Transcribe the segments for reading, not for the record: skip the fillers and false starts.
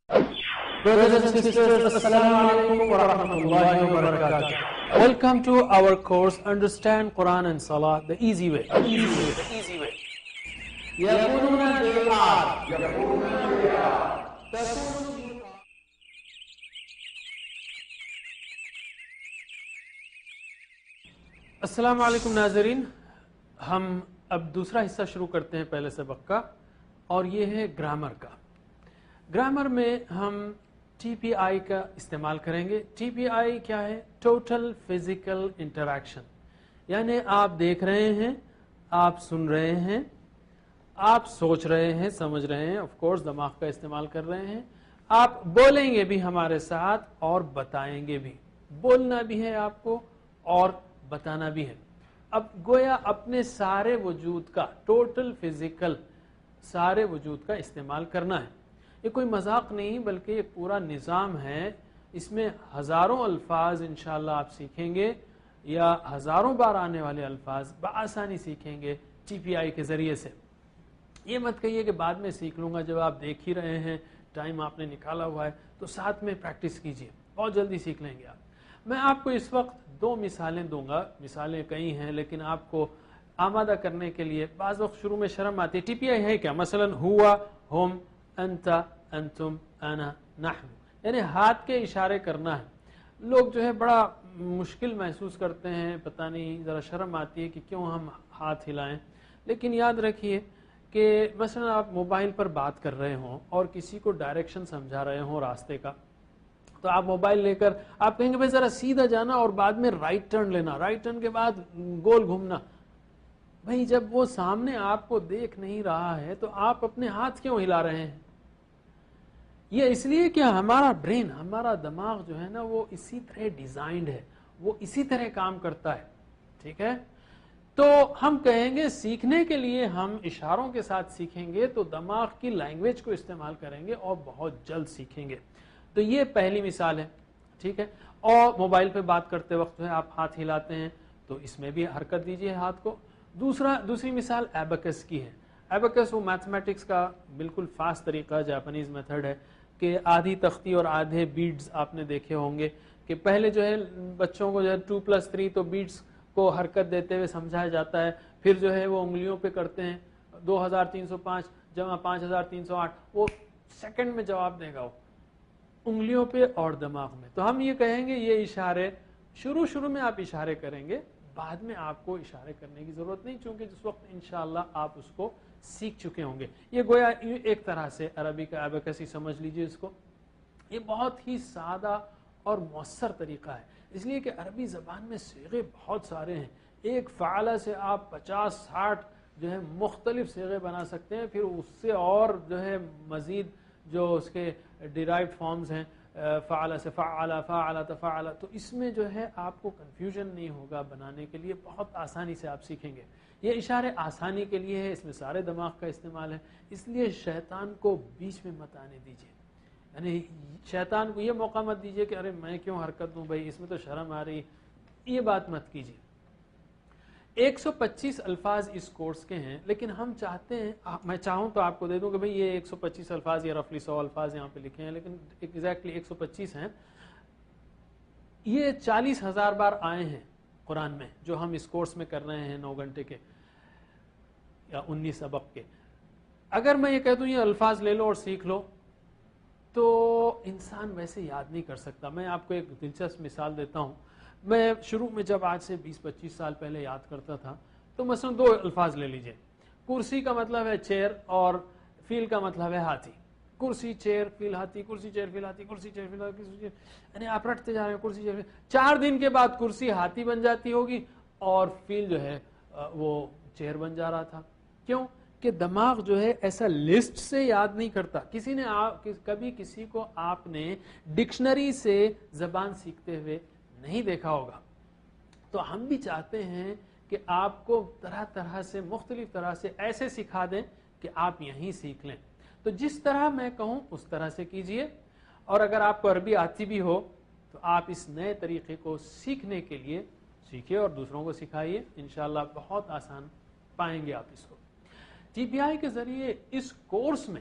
Brothers and sisters, Assalamu alaikum wa rahmatullahi wa barakatuh. Welcome to our course Understand Quran and Salah the easy way. يقولون بالآر السلام علیکم ناظرین، ہم اب دوسرا حصہ شروع کرتے ہیں پہلے سبق کا، اور یہ ہے گرامر کا۔ گرامر میں ہم ٹی پی آئی کا استعمال کریں گے۔ ٹی پی آئی کیا ہے؟ ٹوٹل فزیکل انٹریکشن، یعنی آپ دیکھ رہے ہیں، آپ سن رہے ہیں، آپ سوچ رہے ہیں، سمجھ رہے ہیں، آف کورس دماغ کا استعمال کر رہے ہیں، آپ بولیں گے بھی ہمارے ساتھ اور بتائیں گے بھی، بولنا بھی ہے آپ کو اور بتانا بھی ہے۔ اب گویا اپنے سارے وجود کا، ٹوٹل فزیکل سارے وجود کا استعمال کرنا ہے۔ یہ کوئی مذاق نہیں بلکہ یہ پورا نظام ہے، اس میں ہزاروں الفاظ انشاءاللہ آپ سیکھیں گے، یا ہزاروں بار آنے والے الفاظ بآسانی سیکھیں گے ٹی پی آئی کے ذریعے سے۔ یہ مت کہیے کہ بعد میں سیکھ لوں گا، جب آپ دیکھ ہی رہے ہیں، ٹائم آپ نے نکالا ہوا ہے تو ساتھ میں پریکٹس کیجئے، بہت جلدی سیکھ لیں گے آپ۔ میں آپ کو اس وقت دو مثالیں دوں گا، مثالیں کئی ہیں لیکن آپ کو آمادہ کرنے کے لیے بعض وقت شروع میں شرم آتی ہے۔ ٹی پی آئی ہے کیا؟ مثلا ہوا، ہم، انت، انتم، انا، نحن، یعنی ہاتھ کے اشارے کرنا ہے۔ لوگ جو ہے بڑا مشکل محسوس کرتے ہیں، پتہ نہیں، ذرا شرم آتی ہے کہ کیوں ہم ہاتھ ہلائیں، لیکن یاد رکھیے کہ مثلا آپ موبائل پر بات کر رہے ہوں اور کسی کو ڈائریکشن سمجھا رہے ہوں راستے کا، تو آپ موبائل لے کر آپ کہیں گے بھائی ذرا سیدھا جانا اور بعد میں رائٹ ٹرن لینا، رائٹ ٹرن کے بعد گول گھومنا۔ بھائی جب وہ سامنے آپ کو دیکھ نہیں رہا ہے تو آپ اپنے ہاتھ کیوں ہلا رہے ہیں؟ یہ اس لیے کہ ہمارا برین، ہمارا دماغ جو ہے نا وہ اسی طرح ڈیزائنڈ ہے، وہ اسی طرح کام کرتا ہے، ٹھیک ہے؟ تو ہم کہیں گے سیکھنے کے لیے ہم اشاروں کے ساتھ سیکھیں گے تو دماغ کی لینگویج کو استعمال کریں گے اور بہت جلد سیکھیں گے۔ تو یہ پہلی مثال ہے، ٹھیک ہے؟ اور موبائل پہ بات کرتے وقت ہے آپ ہاتھ ہلاتے ہیں تو اس میں بھی حرکت دیجیے ہاتھ کو۔ دوسری مثال ایبیکس کی ہے۔ ایبیکس وہ میتھمیٹکس کا بالکل فاسٹ طریقہ، جاپانیز میتھڈ ہے کہ آدھی تختی اور آدھے بیڈز آپ نے دیکھے ہوں گے کہ پہلے جو ہے بچوں کو جو ہے 2+3 تو بیڈز کو حرکت دیتے ہوئے سمجھایا جاتا ہے، پھر جو ہے وہ انگلیوں پہ کرتے ہیں، 2305 جمع 5308، وہ سیکنڈ میں جواب دے گا وہ انگلیوں پہ اور دماغ میں۔ تو ہم یہ کہیں گے یہ اشارے شروع میں آپ اشارے کریں گے، بعد میں آپ کو اشارے کرنے کی ضرورت نہیں، چونکہ جس وقت انشاءاللہ آپ اس کو سیکھ چکے ہوں گے۔ یہ گویا ایک طرح سے عربی کا ایبیکس ہی سمجھ لیجئے اس کو۔ یہ بہت ہی سادہ اور مؤثر طریقہ ہے، اس لیے کہ عربی زبان میں صیغے بہت سارے ہیں، ایک فعلہ سے آپ 50-60 جو ہے مختلف صیغے بنا سکتے ہیں، پھر اس سے اور جو ہے مزید جو اس کے ڈیرائیوڈ فارمز ہیں، فعل سے فعل، فعل تفعل، تو اس میں جو ہے آپ کو کنفیوژن نہیں ہوگا، بنانے کے لیے بہت آسانی سے آپ سیکھیں گے۔ یہ اشارے آسانی کے لیے ہے، اس میں سارے دماغ کا استعمال ہے، اس لیے شیطان کو بیچ میں مت آنے دیجیے، یعنی شیطان کو یہ موقع مت دیجیے کہ ارے میں کیوں حرکت دوں بھائی، اس میں تو شرم آ رہی، یہ بات مت کیجیے۔ 125 الفاظ اس کورس کے ہیں، لیکن ہم چاہتے ہیں، میں چاہوں تو آپ کو دے دوں کہ بھئی یہ 125 الفاظ یا رفلی 100 الفاظ یہاں پہ لکھے ہیں، لیکن ایگزیکٹلی 125 ہیں۔ یہ 40,000 بار آئے ہیں قرآن میں جو ہم اس کورس میں کر رہے ہیں 9 گھنٹے کے یا 19 سبق کے۔ اگر میں یہ کہہ دوں یہ الفاظ لے لو اور سیکھ لو تو انسان ویسے یاد نہیں کر سکتا۔ میں آپ کو ایک دلچسپ مثال دیتا ہوں۔ میں شروع میں جب آج سے 20-25 سال پہلے یاد کرتا تھا تو مثلا 2 الفاظ لے لیجئے، کرسی کا مطلب ہے چیئر اور فیل کا مطلب ہے ہاتھی۔ کرسی چیئر فیل ہاتھی، کرسی چیئر فیل ہاتھی، کرسی چیئر فیل ہاتھی، کرسی چیئر، یعنی آپ رٹتے جا رہے ہیں کرسی چیئر فیل۔ 4 دن کے بعد کرسی ہاتھی بن جاتی ہوگی اور فیل جو ہے وہ چیئر بن جا رہا تھا۔ کیوں؟ کہ دماغ جو ہے ایسا لسٹ سے یاد نہیں کرتا۔ کسی نے کبھی کسی کو آپ نے ڈکشنری سے زبان سیکھتے ہوئے نہیں دیکھا ہوگا۔ تو ہم بھی چاہتے ہیں کہ آپ کو طرح طرح سے، مختلف طرح سے ایسے سکھا دیں کہ آپ یہیں سیکھ لیں۔ تو جس طرح میں کہوں اس طرح سے کیجئے، اور اگر آپ کو عربی آتی بھی ہو تو آپ اس نئے طریقے کو سیکھنے کے لیے سیکھیے اور دوسروں کو سکھائیے، انشاءاللہ بہت آسان پائیں گے آپ اس کو۔ ٹی پی آئی کے ذریعے اس کورس میں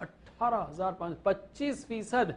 18,500, 25%,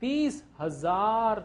30,000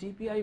TPI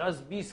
10-20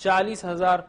40,000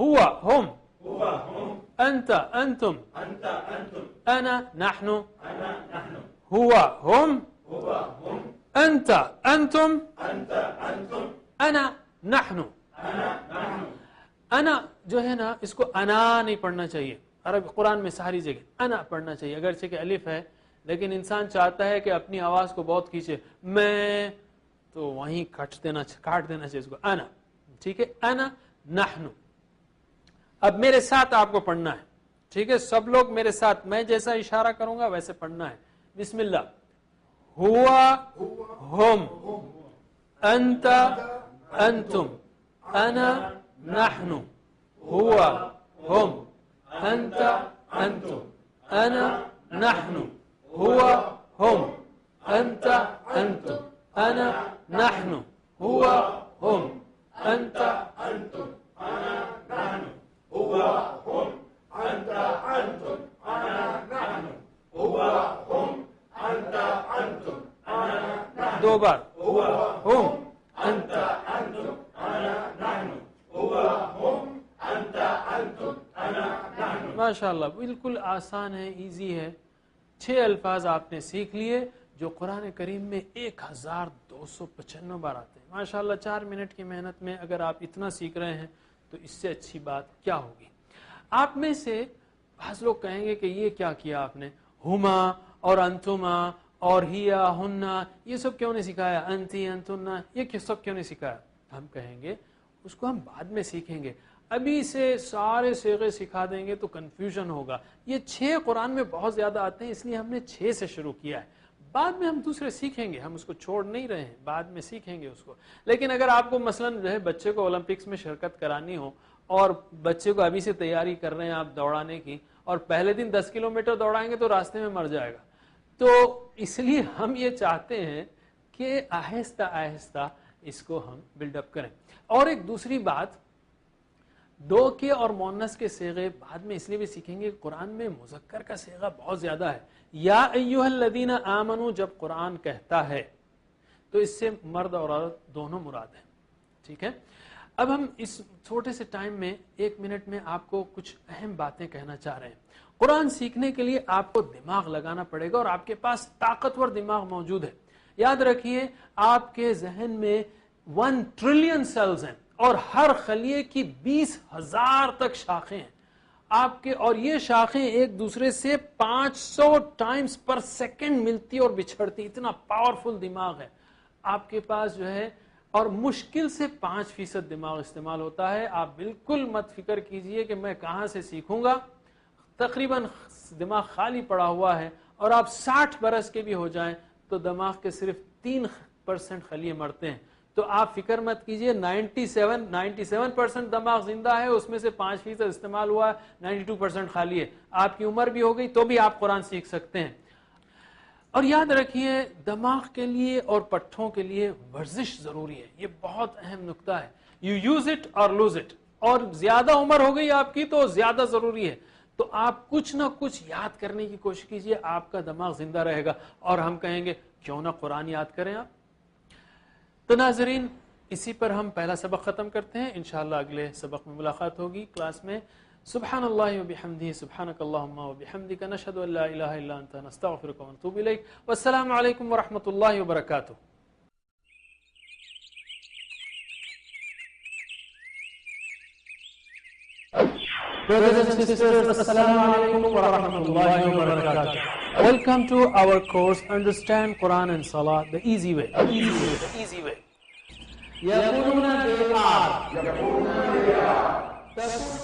هو هم أنت أنتم أنا نحن هو هم أنت أنتم أنا نحن. انا جو ہے نا اس کو انا نہیں پڑھنا چاہیے. عربی قرآن میں ساری جگہ انا پڑھنا چاہیے، اگرچہ کہ الف ہے لیکن انسان چاہتا ہے کہ اپنی آواز کو بہت کھینچے، میں تو وہیں کاٹ دینا چاہیے اس کو انا. ٹھیک ہے، انا نحن. اب میرے ساتھ آپ کو پڑھنا ہے. ٹھیک ہے، سب لوگ میرے ساتھ، میں جیسا اشارہ کروں گا ویسے پڑھنا ہے. بسم اللہ. ہوا ہم انت انتم انا نحن هو هم أنت أنتم أنا نحن هو هم أنت أنتم أنا نحن هو هم أنت أنتم أنا نحن هو هم أنت أنتم أنا نحن هو هم أنت أنتم أنا نحن. دو بار. هو هم أنت أنتم أنا نحن. ماشاء اللہ، بالکل آسان ہے، ایزی ہے. 6 الفاظ آپ نے سیکھ لیے جو قرآن کریم میں 1295 بار آتے ہیں. ماشاء اللہ 4 منٹ کی محنت میں اگر آپ اتنا سیکھ رہے ہیں تو اس سے اچھی بات کیا ہوگی. آپ میں سے بعض لوگ کہیں گے کہ یہ کیا کیا آپ نے، ہما اور انتما اور ہیا ہننا، یہ سب کیوں نہیں سکھایا، انتی انتنا یہ سب کیوں نہیں سکھایا. ہم کہیں گے اس کو ہم بعد میں سیکھیں گے، ابھی سے سارے صیغے سکھا دیں گے تو کنفیوژن ہوگا. یہ 6 قرآن میں بہت زیادہ آتے ہیں، اس لیے ہم نے 6 سے شروع کیا ہے. بعد میں ہم دوسرے سیکھیں گے، ہم اس کو چھوڑ نہیں رہے ہیں، بعد میں سیکھیں گے اس کو. لیکن اگر آپ کو مثلا جو ہے بچے کو اولمپکس میں شرکت کرانی ہو اور بچے کو ابھی سے تیاری کر رہے ہیں آپ دوڑانے کی، اور پہلے دن 10 کلومیٹر دوڑائیں گے تو راستے میں مر جائے گا. تو اس لیے ہم یہ چاہتے ہیں کہ آہستہ آہستہ اس کو ہم بلڈ اپ کریں. اور ایک دوسری بات، دو کے اور مؤنث کے صیغے بعد میں اس لیے بھی سیکھیں گے، قرآن میں مذکر کا صیغہ بہت زیادہ ہے. یا ایھا الذین آمنوا جب قرآن کہتا ہے تو اس سے مرد اور عورت دونوں مراد ہیں. ٹھیک ہے، اب ہم اس چھوٹے سے ٹائم میں 1 منٹ میں آپ کو کچھ اہم باتیں کہنا چاہ رہے ہیں. قرآن سیکھنے کے لیے آپ کو دماغ لگانا پڑے گا اور آپ کے پاس طاقتور دماغ موجود ہے. یاد رکھیے آپ کے ذہن میں 1 ٹریلین سیلز ہیں اور ہر خلیے کی 20,000 تک شاخیں ہیں آپ کے، اور یہ شاخیں ایک دوسرے سے 500 ٹائمز پر سیکنڈ ملتی اور بچھڑتی. اتنا پاورفل دماغ ہے آپ کے پاس جو ہے، اور مشکل سے 5% دماغ استعمال ہوتا ہے. آپ بالکل مت فکر کیجئے کہ میں کہاں سے سیکھوں گا، تقریباً دماغ خالی پڑا ہوا ہے. اور آپ 60 برس کے بھی ہو جائیں تو دماغ کے صرف 3% خلیے مرتے ہیں. تو آپ فکر مت کیجئے، 97% دماغ زندہ ہے، اس میں سے 5% استعمال ہوا ہے، 92% خالی ہے. آپ کی عمر بھی ہو گئی تو بھی آپ قرآن سیکھ سکتے ہیں. اور یاد رکھیے دماغ کے لیے اور پٹھوں کے لیے ورزش ضروری ہے. یہ بہت اہم نقطہ ہے. یو یوز اٹ اور لوز اٹ. اور زیادہ عمر ہو گئی آپ کی تو زیادہ ضروری ہے. تو آپ کچھ نہ کچھ یاد کرنے کی کوشش کیجئے، آپ کا دماغ زندہ رہے گا. اور ہم کہیں گے کیوں نہ قرآن یاد کریں آپ. تو ناظرین اسی پر ہم پہلا سبق ختم کرتے ہیں. انشاءاللہ اگلے سبق میں ملاقات ہوگی کلاس میں. سبحان اللہ وبحمدہ، سبحانک اللہم وبحمدک، نشہد ان لا الہ الا انت، نستغفرک ونتوب الیک. والسلام علیکم ورحمۃ اللہ وبرکاتہ. Brothers and sisters, Assalamu alaikum wa rahmatullahi wa barakatuh. Welcome to our course Understand Quran and Salah the easy way. Easy way. يقولون they are.